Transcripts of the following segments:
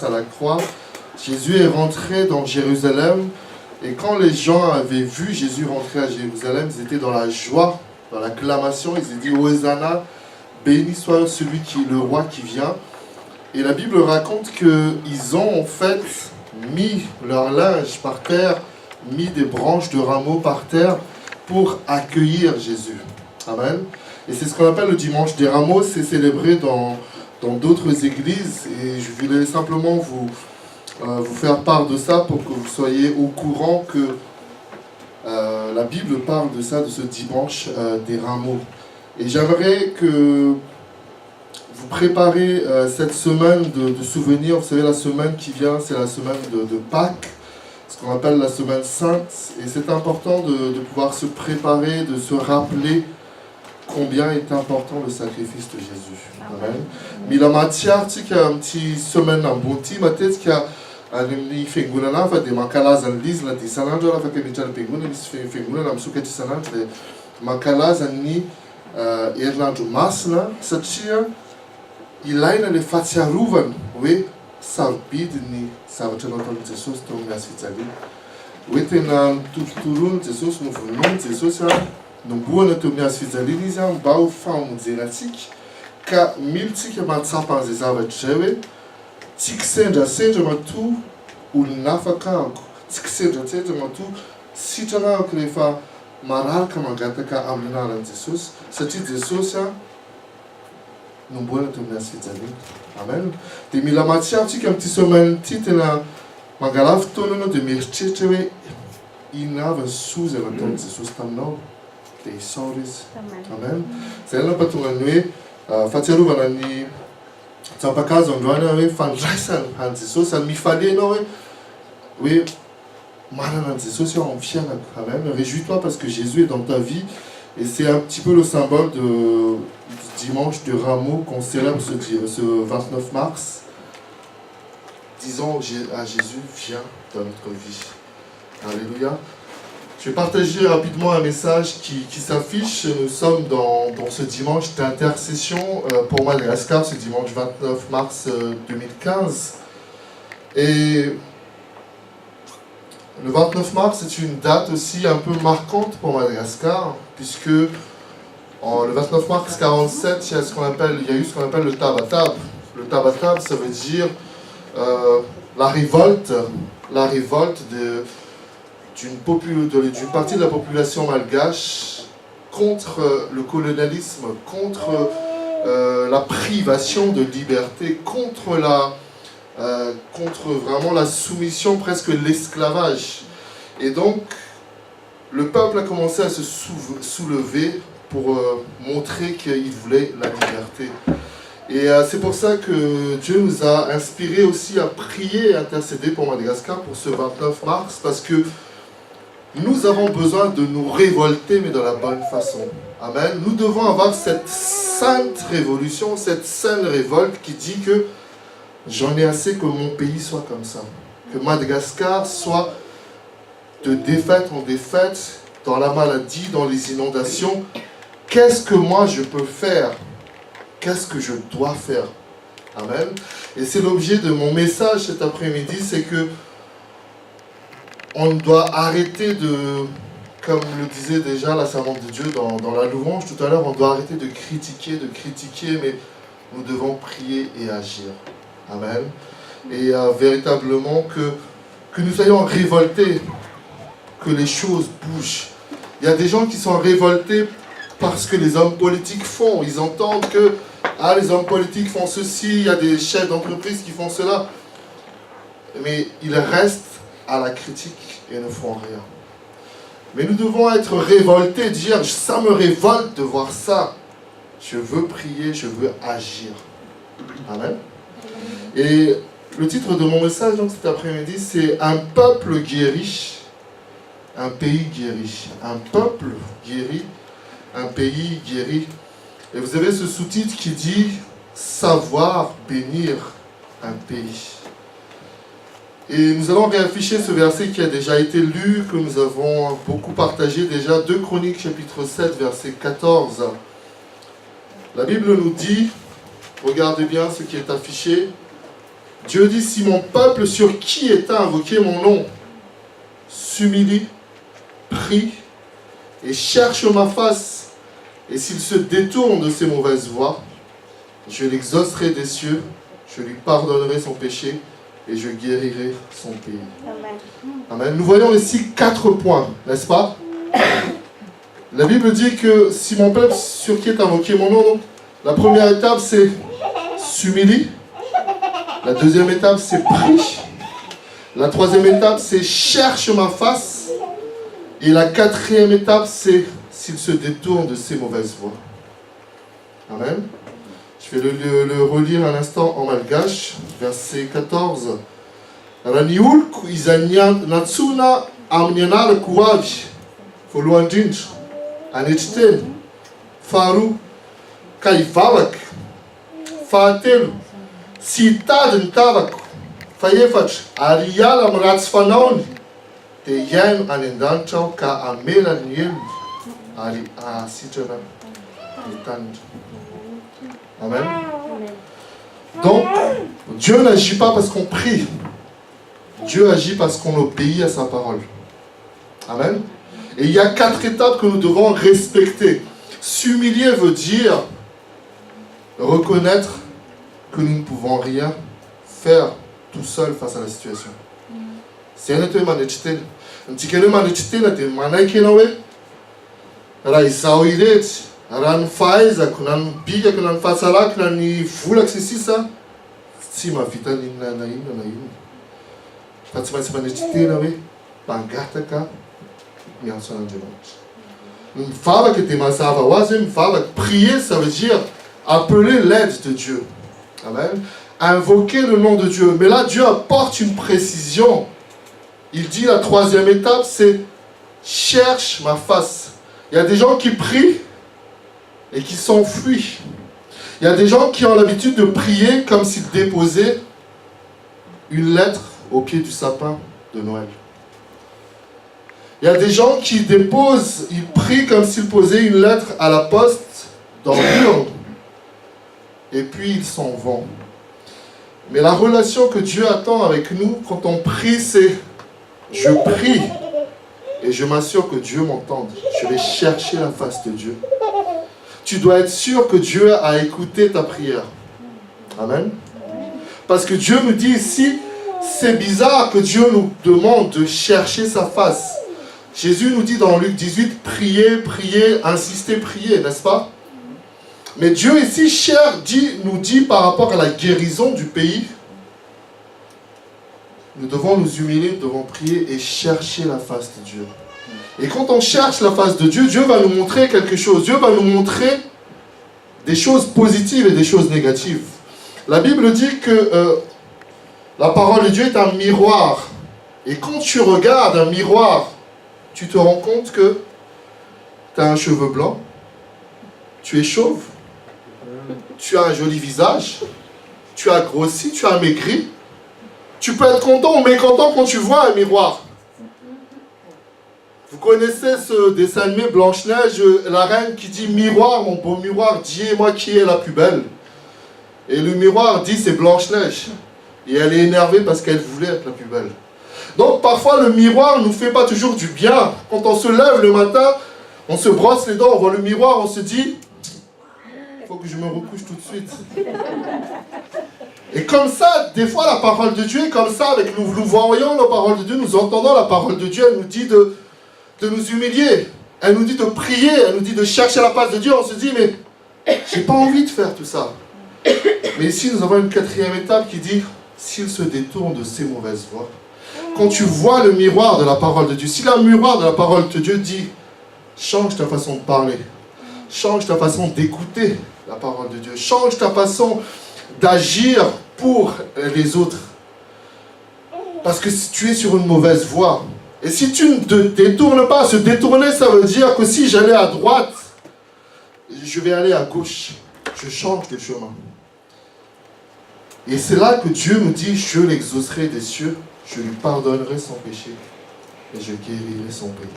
à la croix, Jésus est rentré dans Jérusalem. Et quand les gens avaient vu Jésus rentrer à Jérusalem, ils étaient dans la joie, dans l'acclamation. Ils ont dit Hosanna, béni soit celui qui est le roi qui vient. Et la Bible raconte qu'ils ont en fait mis leur linge par terre, mis des branches de rameaux par terre pour accueillir Jésus. Amen. Et c'est ce qu'on appelle le dimanche des rameaux. C'est célébré dans d'autres églises. Et je voulais simplement vous faire part de ça pour que vous soyez au courant que la Bible parle de ça, de ce dimanche des rameaux. Et j'aimerais que vous préparez cette semaine de souvenirs. Vous savez, la semaine qui vient, c'est la semaine de Pâques, ce qu'on appelle la semaine sainte. Et c'est important de pouvoir se préparer, de se rappeler combien est important le sacrifice de Jésus. Amen. Mais la matière, tu sais qu'il y a un petit semaine en bonti, ma tête qu'il y a un fenguna là, fait des mancalas en lise, là, des salanges, là, fait que les gens fenguna, les fenguna, là, m'souka des salanges, des mancalas en ni, irlandu mas là, cette chia, il a une les fatia ruvan, oui, salbid ni, ça va te l'entendre de Jesus, ton merci Tali. Oui, t'es dans tout tourun, Jesus, nous voulons, Jesus, nous bois te merci Tali, nous avons bau femme zénatique, car multi que ma tsapa des avat chewe. Tiksenja matu ulnafaka tiksenja matu sitana krefa maral kama gataka amlina lan Jesus sati Jesus ya numbona to merci tani amen de mila matière ti kam ti semaine ti tena magalaf to no de mirchechewe inava suza la ton Jesus tamno de soris amen c'est là pas tout nuit fatiru vanani Sapa kazi ondwana we fandraisan hanziso san mi fallait non oui mana hanziso si on vient amen réjouis-toi parce que Jésus est dans ta vie et c'est un petit peu le symbole du dimanche de Rameaux qu'on célèbre ce 29 mars. Disons à Jésus viens dans notre vie. Alléluia. Je vais partager rapidement un message qui s'affiche. Nous sommes dans ce dimanche d'intercession pour Madagascar, ce dimanche 29 mars 2015. Et le 29 mars, c'est une date aussi un peu marquante pour Madagascar, puisque le 29 mars 47, il y a eu ce qu'on appelle le Tabatab. Le Tabatab, ça veut dire la révolte d'une partie de la population malgache contre le colonialisme, contre la privation de liberté, contre vraiment la soumission, presque l'esclavage. Et donc, le peuple a commencé à se soulever pour montrer qu'il voulait la liberté. Et c'est pour ça que Dieu nous a inspirés aussi à prier et intercéder pour Madagascar pour ce 29 mars, parce que nous avons besoin de nous révolter, mais de la bonne façon. Amen. Nous devons avoir cette sainte révolution, cette sainte révolte qui dit que j'en ai assez que mon pays soit comme ça. Que Madagascar soit de défaite en défaite, dans la maladie, dans les inondations. Qu'est-ce que moi je peux faire? Qu'est-ce que je dois faire? Amen. Et c'est l'objet de mon message cet après-midi, c'est que on doit arrêter comme le disait déjà la servante de Dieu dans la louange tout à l'heure, on doit arrêter de critiquer, mais nous devons prier et agir. Amen. Et véritablement que nous soyons révoltés, que les choses bougent. Il y a des gens qui sont révoltés parce que les hommes politiques font. Ils entendent que les hommes politiques font ceci, il y a des chefs d'entreprise qui font cela. Mais ils restent à la critique et ne font rien. Mais nous devons être révoltés, dire ça me révolte de voir ça. Je veux prier, je veux agir. Amen. Et le titre de mon message donc, cet après-midi, c'est un peuple guéri, un pays guéri. Un peuple guéri, un pays guéri. Et vous avez ce sous-titre qui dit savoir bénir un pays. Et nous allons réafficher ce verset qui a déjà été lu, que nous avons beaucoup partagé déjà, 2 Chroniques chapitre 7 verset 14. La Bible nous dit, regardez bien ce qui est affiché, Dieu dit, si mon peuple sur qui est invoqué mon nom s'humilie, prie et cherche ma face, et s'il se détourne de ses mauvaises voies, je l'exaucerai des cieux, je lui pardonnerai son péché et je guérirai son pays. Amen. Amen. Nous voyons ici 4 points, n'est-ce pas? La Bible dit que si mon peuple sur qui est invoqué mon nom, la première étape c'est s'humilie, la deuxième étape c'est prie, la troisième étape c'est cherche ma face, et la quatrième étape c'est s'il se détourne de ses mauvaises voies. Amen. Je vais le relire un instant en malgache, verset 14. Raniul ku izanya natsuna amnyanal kuwavi foluandinj anechten faru kaivavak fatelu sitad ntavak fayefach ariala mrats fanaoni te yan anendanchau ka amela niel ari a sitera etanj. Amen. Donc, Dieu n'agit pas parce qu'on prie. Dieu agit parce qu'on obéit à sa parole. Amen. Et il y a 4 étapes que nous devons respecter. S'humilier veut dire reconnaître que nous ne pouvons rien faire tout seul face à la situation. C'est un peu manetitel. Un petit peu manetitel, c'est un manaïkenawe. Raïsaouidet. Ran faiza kunan biga kunan fasala kunan ni vola sisa si mavita na ino fa tsy maintsy manetritena hoe mpangataka miantso an'Andriamanitra. Mivavaka dia mazava ho azy hoe mivavaka. Prier, ça veut dire appeler l'aide de Dieu. Amen. Invoquer le nom de Dieu. Mais là, Dieu apporte une précision. Il dit la 3e étape, c'est cherche ma face. Il y a des gens qui prient et qui s'enfuient. Il y a des gens qui ont l'habitude de prier comme s'ils déposaient une lettre au pied du sapin de Noël. Il y a des gens qui déposent, ils prient comme s'ils posaient une lettre à la poste dans l'urne. Et puis ils s'en vont. Mais la relation que Dieu attend avec nous quand on prie, c'est je prie et je m'assure que Dieu m'entende. Je vais chercher la face de Dieu. Tu dois être sûr que Dieu a écouté ta prière. Amen. Parce que Dieu nous dit ici, c'est bizarre que Dieu nous demande de chercher sa face. Jésus nous dit dans Luc 18, priez, priez, insistez, priez, n'est-ce pas? Mais Dieu ici nous dit par rapport à la guérison du pays, nous devons nous humilier, nous devons prier et chercher la face de Dieu. Et quand on cherche la face de Dieu, Dieu va nous montrer quelque chose. Dieu va nous montrer des choses positives et des choses négatives. La Bible dit que la parole de Dieu est un miroir. Et quand tu regardes un miroir, tu te rends compte que tu as un cheveu blanc, tu es chauve, tu as un joli visage, tu as grossi, tu as maigri. Tu peux être content ou mécontent quand tu vois un miroir. Vous connaissez ce dessin animé Blanche-Neige, la reine qui dit « Miroir, mon beau miroir, dis-moi qui est la plus belle ». Et le miroir dit « C'est Blanche-Neige ». Et elle est énervée parce qu'elle voulait être la plus belle. Donc parfois le miroir ne nous fait pas toujours du bien. Quand on se lève le matin, on se brosse les dents, on voit le miroir, on se dit « Il faut que je me recouche tout de suite ». Et comme ça, des fois la parole de Dieu est comme ça, avec nous voyons la parole de Dieu, nous entendons la parole de Dieu, elle nous dit de nous humilier, elle nous dit de prier, elle nous dit de chercher la face de Dieu, on se dit mais j'ai pas envie de faire tout ça. Mais ici nous avons une 4e étape qui dit s'il se détourne de ses mauvaises voies. Quand tu vois le miroir de la parole de Dieu, si le miroir de la parole de Dieu dit change ta façon de parler, change ta façon d'écouter la parole de Dieu, change ta façon d'agir pour les autres. Parce que si tu es sur une mauvaise voie, et si tu ne te détournes pas, se détourner, ça veut dire que si j'allais à droite, je vais aller à gauche. Je change de chemin. Et c'est là que Dieu nous dit, je l'exaucerai des cieux, je lui pardonnerai son péché, et je guérirai son pays.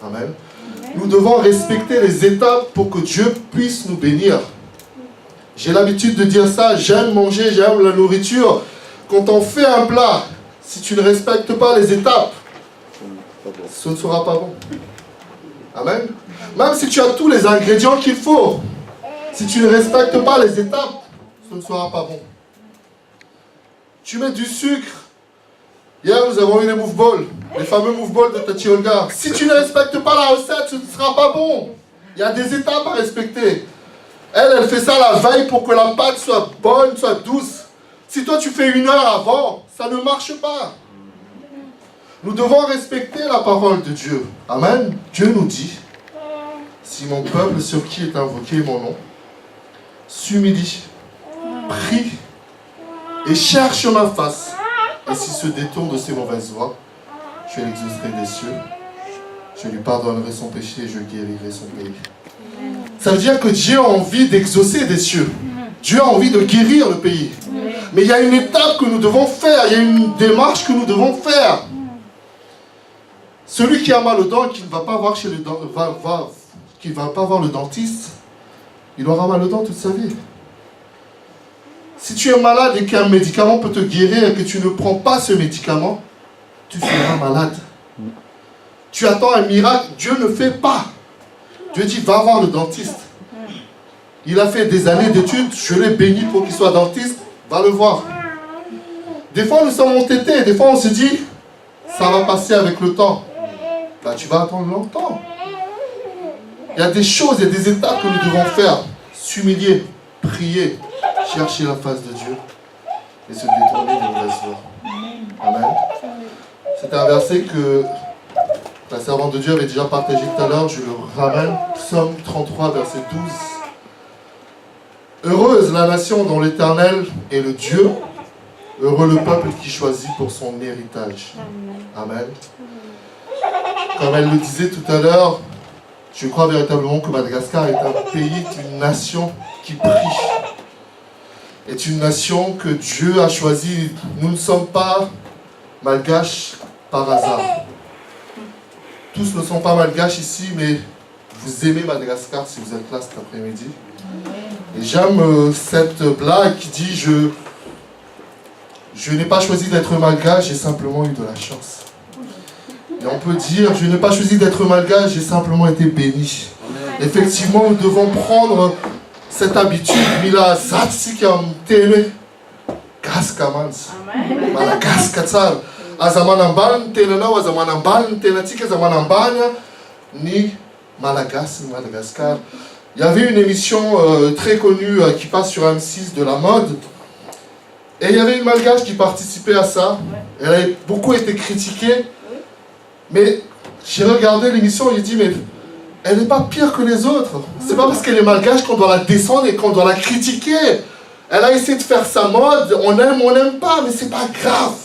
Amen. Nous devons respecter les étapes pour que Dieu puisse nous bénir. J'ai l'habitude de dire ça, j'aime manger, j'aime la nourriture. Quand on fait un plat, si tu ne respectes pas les étapes, ce ne sera pas bon. Amen. Même si tu as tous les ingrédients qu'il faut, si tu ne respectes pas les étapes, ce ne sera pas bon. Tu mets du sucre. Hier, nous avons eu les move balls, les fameux move balls de Tati Olga. Si tu ne respectes pas la recette, ce ne sera pas bon. Il y a des étapes à respecter. Elle fait ça la veille pour que la pâte soit bonne, soit douce. Si toi tu fais 1 heure avant, ça ne marche pas. Nous devons respecter la parole de Dieu. Amen. Dieu nous dit, si mon peuple sur qui est invoqué mon nom, s'humilie, prie et cherche ma face, et s'il se détourne de ses mauvaises voies, je l'exaucerai des cieux, je lui pardonnerai son péché et je guérirai son pays. Ça veut dire que Dieu a envie d'exaucer des cieux. Dieu a envie de guérir le pays. Mais il y a une étape que nous devons faire, il y a une démarche que nous devons faire. Celui qui a mal aux dents et qui ne va pas voir chez le qui va pas voir le dentiste, il aura mal aux dents toute sa vie. Si tu es malade et qu'un médicament peut te guérir et que tu ne prends pas ce médicament, tu seras malade. Tu attends un miracle, Dieu ne fait pas. Dieu dit, va voir le dentiste. Il a fait des années d'études, je l'ai béni pour qu'il soit dentiste, va le voir. Des fois nous sommes entêtés, des fois on se dit, ça va passer avec le temps. Bah, tu vas attendre longtemps. Il y a des choses, il y a des étapes que nous devons faire. S'humilier, prier, chercher la face de Dieu et se détourner des mauvaises voies. Amen. C'est un verset que la servante de Dieu avait déjà partagé tout à l'heure, je le ramène. Psaume 33, verset 12. Heureuse la nation dont l'Éternel est le Dieu, heureux le peuple qui choisit pour son héritage. Amen. Comme elle le disait tout à l'heure, je crois véritablement que Madagascar est un pays, une nation qui prie. Est une nation que Dieu a choisie. Nous ne sommes pas malgaches par hasard. Tous ne sont pas malgaches ici, mais vous aimez Madagascar si vous êtes là cet après-midi. Et j'aime cette blague qui dit je n'ai pas choisi d'être malgache, j'ai simplement eu de la chance. Et on peut dire, je n'ai pas choisi d'être malgache, j'ai simplement été béni. Effectivement, nous devons prendre cette habitude. Mila Zatsi qui a témé. Gaskamans. Malagaskatsar. Azamanamban, Tenana, Azamanamban, Tenatik, Azamanambania, ni Malagas, ni Madagascar. Il y avait une émission très connue qui passe sur M6 de la mode. Et il y avait une malgache qui participait à ça. Elle a beaucoup été critiquée. Mais j'ai regardé l'émission et j'ai dit, mais elle n'est pas pire que les autres. C'est pas parce qu'elle est malgache qu'on doit la descendre et qu'on doit la critiquer. Elle a essayé de faire sa mode, on aime, on n'aime pas, mais c'est pas grave.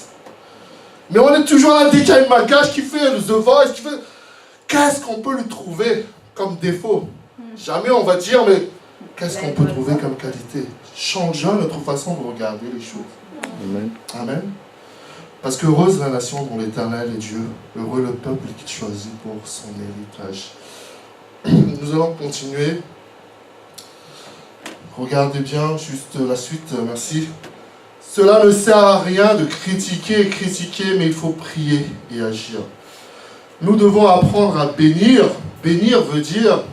Mais on est toujours là dès qu'il y a une malgache qui fait The Voice, qui fait... Qu'est-ce qu'on peut lui trouver comme défaut? Jamais on va dire, mais qu'est-ce qu'on peut trouver comme qualité? Changeons notre façon de regarder les choses. Amen. Amen. Parce que heureuse la nation dont l'Éternel est Dieu, heureux le peuple qu'il choisit pour son héritage. Nous allons continuer. Regardez bien juste la suite, merci. Cela ne sert à rien de critiquer, mais il faut prier et agir. Nous devons apprendre à bénir. Bénir veut dire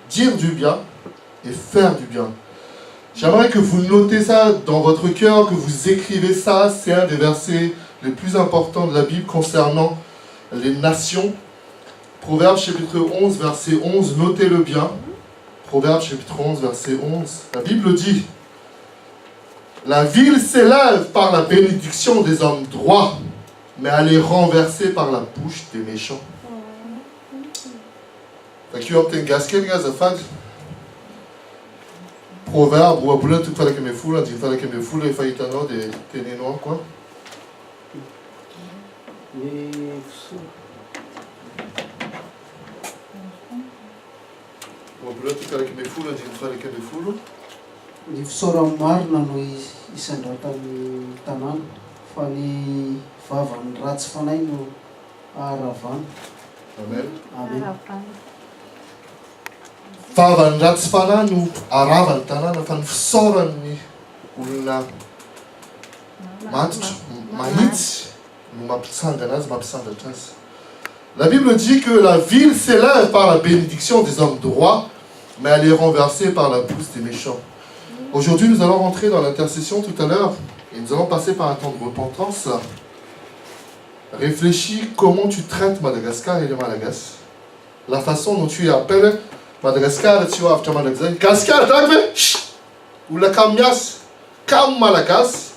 du bien et faire du bien. J'aimerais que vous notez ça dans votre cœur, que vous écrivez ça. C'est un des versets les plus importants de la Bible concernant les nations. Proverbes chapitre 11, verset 11, notez-le bien. Proverbes chapitre 11, verset 11. La Bible dit, « La ville s'élève par la bénédiction des hommes droits, mais elle est renversée par la bouche des méchants. » Proverbe, ou à boulot, tout fallait que mes foules, il fallait que mes foules, il fallait des ténénois, quoi. Ou à boulot, tout fallait que mes foules, il fallait que mes foules. Ny fisaorany maro no isandrata ny tanàna fa ny vavany ratsy fanay no aharavana. Amen. Amen. Vavan'ny ratsy fanahy no aravan'ny tanàna fa ny fisaoran'ny olona matotra, mahitsy no mampitsangana azy, mampisandatra azy. La Bible dit que la ville s'élève par la bénédiction des hommes droits, mais elle est renversée par la bouse des méchants. Aujourd'hui, nous allons rentrer dans l'intercession tout à l'heure et nous allons passer par un temps de repentance. Réfléchis comment tu traites Madagascar et les Malagasy. La façon dont tu appelles Madagascar et tu vas after Madagascar, ou la Kamias, Kam Malagasy.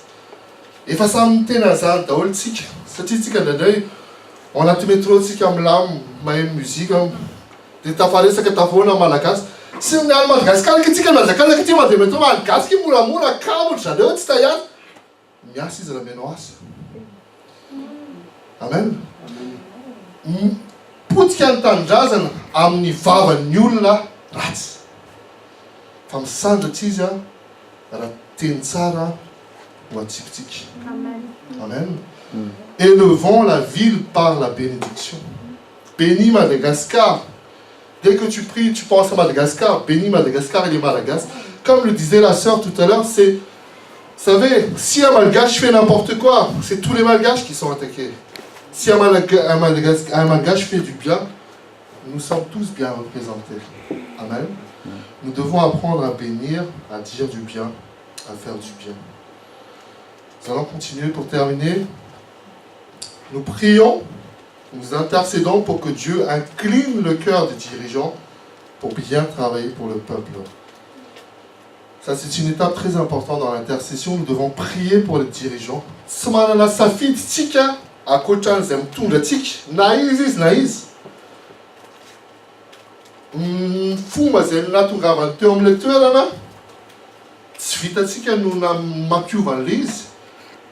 Et face à un ténazan, t'as le tic, statistique à l'œil, on a tout métro tic comme l'âme, ma musique, des tafarés, c'est que t'as fait un Malagasy. Si on a un Madagascar, qui tic à Madagascar, qui tic à Madagascar, qui moula moula, Kam, j'adore, c'est à yad. Merci de la ménoise. Amen. Putkan tanjazan, amni fava nyulna, rats. Fam sandra tizia, ratensara, Watiktik. Amen. Élevons la ville par la bénédiction. Bénis Madagascar. Dès que tu pries, tu penses à Madagascar. Bénis Madagascar et les Malagasy. Comme le disait la sœur tout à l'heure, c'est... Vous savez, si un Malgache fait n'importe quoi, c'est tous les Malgaches qui sont attaqués. Si un Malgache fait du bien, nous sommes tous bien représentés. Amen. Nous devons apprendre à bénir, à dire du bien, à faire du bien. Nous allons continuer pour terminer. Nous prions, nous intercédons pour que Dieu incline le cœur des dirigeants pour bien travailler pour le peuple. Ça, c'est une étape très importante dans l'intercession. Nous devons prier pour les dirigeants. Smanana safid tika akochan zemtunga tik naïs naïs. Fuma zen natunga vanteom lecteur là. Svita tika nous na mapiu van lise.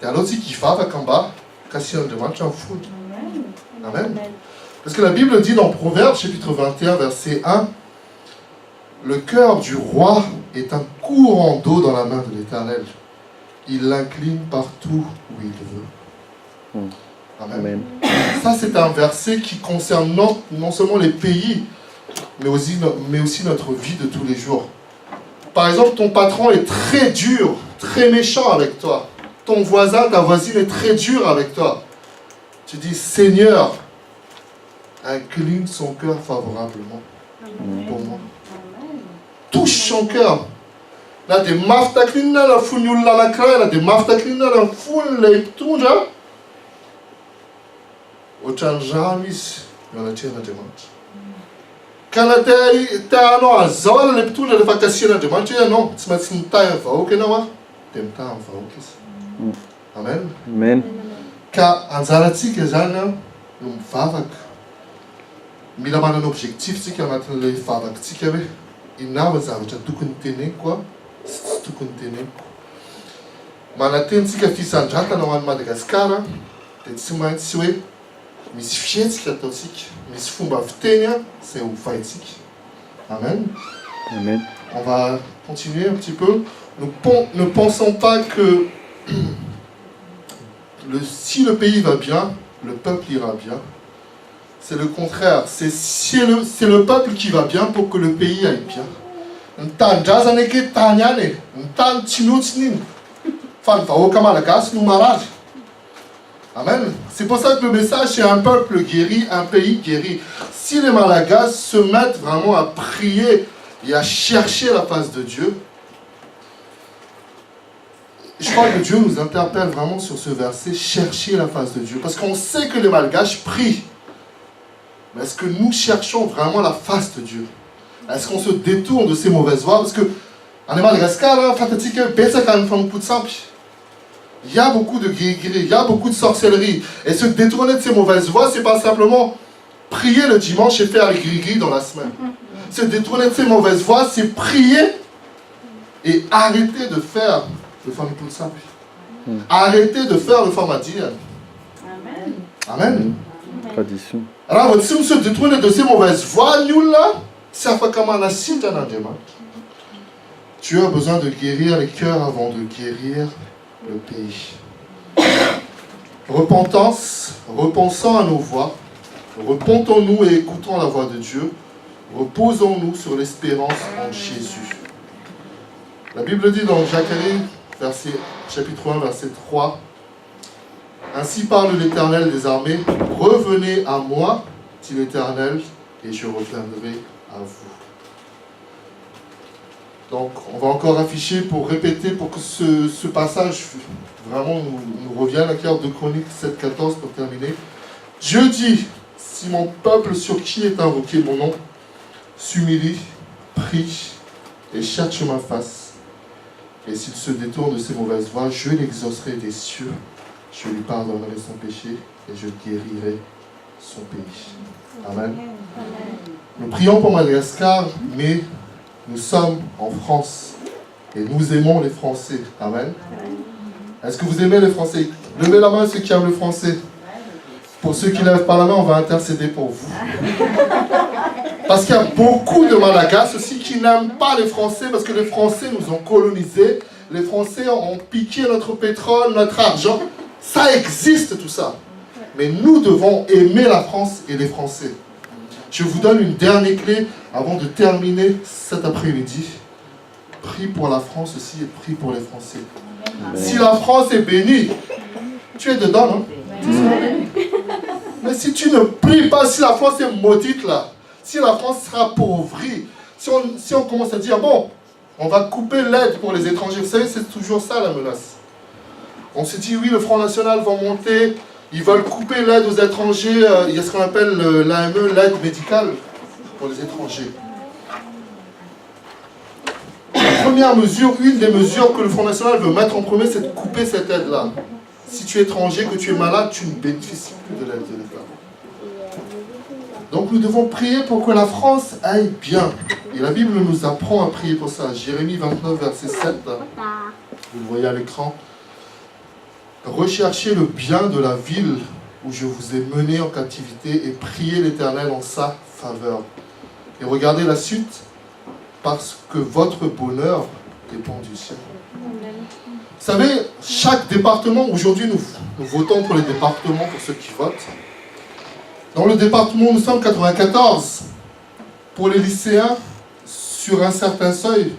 Et alors, c'est qu'il va Kamba, Kassi on demande, en fou. Amen. Parce que la Bible dit dans Proverbes, chapitre 21, verset 1, le cœur du roi est un courant d'eau dans la main de l'Éternel. Il l'incline partout où il veut. Amen. Amen. Ça, c'est un verset qui concerne non seulement les pays, mais aussi notre vie de tous les jours. Par exemple, ton patron est très dur, très méchant avec toi. Ton voisin, ta voisine est très dure avec toi. Tu dis, Seigneur, incline son cœur favorablement pour moi. Touche son cœur. Là, des maftaklina, la founoula la craie, là, des maftaklina, la foule, les ptunja. Au chanjamis, il y en a tient la demande. Quand tu as un an, les ptunja, les vacations, la demande, tu dis, non, tu m'as dit, tu as un va, ok, non, tu as un va, ok. Amen. Amen. Ka anjaratsika zany no mivavaka. Mila manana objectif tsika anatin'ilay vavakantsika hoe inona ny zavatra tokony teneniko sy tsy tokony teneniko. Manatentsika fisandrantana ho an'i Madagasikara dia tsy maintsy hoe misy fietsika ataontsika, misy fomba fiteny izay ho vaintsika. Amen. Amen. On va continuer un petit peu. Ne pensons pas que si le pays va bien, le peuple ira bien. C'est le contraire. C'est le peuple qui va bien pour que le pays aille bien. Amen. C'est pour ça que le message, c'est un peuple guéri, un pays guéri. Si les Malagasy se mettent vraiment à prier et à chercher la face de Dieu, je crois que Dieu nous interpelle vraiment sur ce verset, chercher la face de Dieu. Parce qu'on sait que les Malgaches prient. Mais est-ce que nous cherchons vraiment la face de Dieu? Est-ce qu'on se détourne de ces mauvaises voies? Parce que, en Madagascar, il y a beaucoup de guéris, il y a beaucoup de sorcellerie. Et se détourner de ces mauvaises voies, c'est pas simplement prier le dimanche et faire les gris-gris dans la semaine. Se détourner de ces mauvaises voies, c'est prier et arrêter de faire le famille tout simple. Arrêtez de faire le formadia. Amen. Amen. Tradition. Alors, si on se détourne de ces mauvaises voies, nous là, ça fait comme un acide dans la démarche. Tu as besoin de guérir les cœurs avant de guérir le pays. Repentance, repensons à nos voies, repentons-nous et écoutons la voix de Dieu. Reposons-nous sur l'espérance en Jésus. La Bible dit dans Zacharie, chapitre 1, verset 3, « Ainsi parle l'Éternel des armées, revenez à moi, dit l'Éternel, et je reviendrai à vous. » Donc, on va encore afficher pour répéter, pour que ce passage vraiment nous revienne à cœur de Chroniques 7,14 pour terminer. Dieu dit, si mon peuple sur qui est invoqué mon nom s'humilie, prie et cherche ma face, et s'il se détourne de ses mauvaises voies, je l'exaucerai des cieux, je lui pardonnerai son péché et je guérirai son pays. Amen. Nous prions pour Madagascar, mais nous sommes en France et nous aimons les Français. Amen. Est-ce que vous aimez les Français? Levez la main ceux qui aiment le français. Pour ceux qui lèvent pas la main, on va intercéder pour vous. Parce qu'il y a beaucoup de Malagasy aussi qui n'aiment pas les Français parce que les Français nous ont colonisés. Les Français ont piqué notre pétrole, notre argent. Ça existe tout ça. Mais nous devons aimer la France et les Français. Je vous donne une dernière clé avant de terminer cet après-midi. Prie pour la France aussi et prie pour les Français. Amen. Si la France est bénie, tu es dedans, non? Mais si tu ne pries pas, si la France est maudite là, si la France sera appauvrie, si on commence à dire, bon, on va couper l'aide pour les étrangers, vous savez, c'est toujours ça la menace. On se dit, oui, le Front National va monter, ils veulent couper l'aide aux étrangers, il y a ce qu'on appelle l'AME, l'aide médicale pour les étrangers. La première mesure, une des mesures que le Front National veut mettre en premier, c'est de couper cette aide-là. Si tu es étranger, que tu es malade, tu ne bénéficies plus de l'aide de l'État. Donc nous devons prier pour que la France aille bien. Et la Bible nous apprend à prier pour ça. Jérémie 29, verset 7, vous le voyez à l'écran. Recherchez le bien de la ville où je vous ai mené en captivité et priez l'Éternel en sa faveur. Et regardez la suite, parce que votre bonheur dépend du ciel. Vous savez, chaque département, aujourd'hui nous votons pour les départements, pour ceux qui votent. Dans le département où nous sommes 94, pour les lycéens, sur un certain seuil,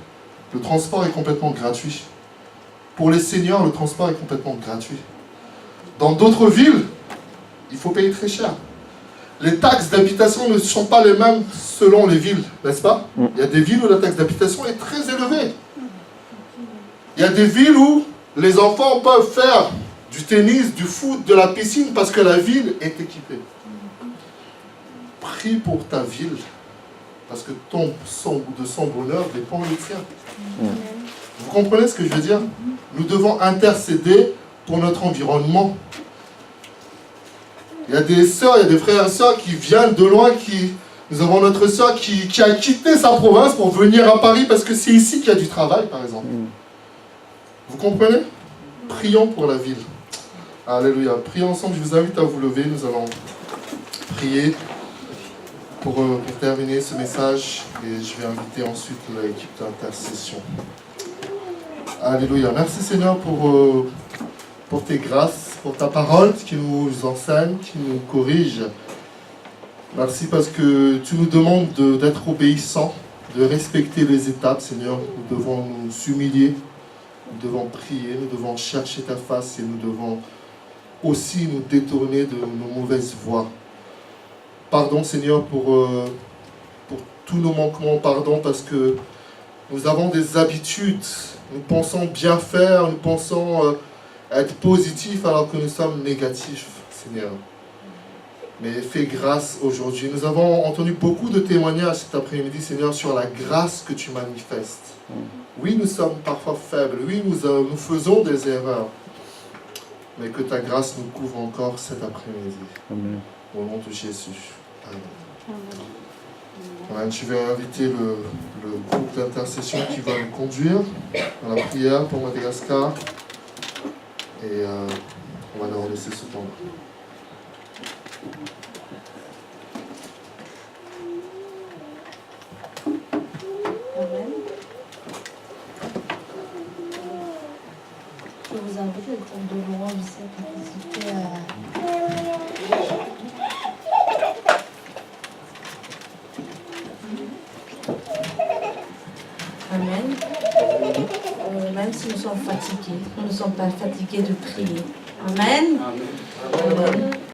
le transport est complètement gratuit. Pour les seniors, le transport est complètement gratuit. Dans d'autres villes, il faut payer très cher. Les taxes d'habitation ne sont pas les mêmes selon les villes, n'est-ce pas? Il y a des villes où la taxe d'habitation est très élevée. Il y a des villes où les enfants peuvent faire du tennis, du foot, de la piscine parce que la ville est équipée. Prie pour ta ville parce que de son bonheur dépend le tien. Vous comprenez ce que je veux dire? Nous devons intercéder pour notre environnement. Il y a des sœurs, il y a des frères et sœurs qui viennent de loin, nous avons notre sœur qui a quitté sa province pour venir à Paris parce que c'est ici qu'il y a du travail, par exemple. Vous comprenez? Prions pour la ville. Alléluia. Prions ensemble, je vous invite à vous lever, nous allons prier pour terminer ce message et je vais inviter ensuite l'équipe d'intercession. Alléluia. Merci Seigneur pour tes grâces, pour ta parole qui nous enseigne, qui nous corrige. Merci parce que tu nous demandes d'être obéissants, de respecter les étapes, Seigneur. Nous devons nous humilier, nous devons prier, nous devons chercher ta face et nous devons aussi nous détourner de nos mauvaises voies. Pardon Seigneur pour tous nos manquements, pardon parce que nous avons des habitudes, nous pensons bien faire, nous pensons être positifs alors que nous sommes négatifs, Seigneur. Mais fais grâce aujourd'hui. Nous avons entendu beaucoup de témoignages cet après-midi, Seigneur, sur la grâce que tu manifestes. Oui, nous sommes parfois faibles, oui, nous faisons des erreurs, mais que ta grâce nous couvre encore cet après-midi. Amen. Au nom de Jésus. Amen. Amen. Je vais inviter le groupe d'intercession qui va nous conduire dans la prière pour Madagascar. Et on va leur laisser ce temps. Amen. Je vous invite le groupe de louange ici à participer à... fatigués. Nous ne sommes pas fatigués de prier. Amen. Amen. Amen.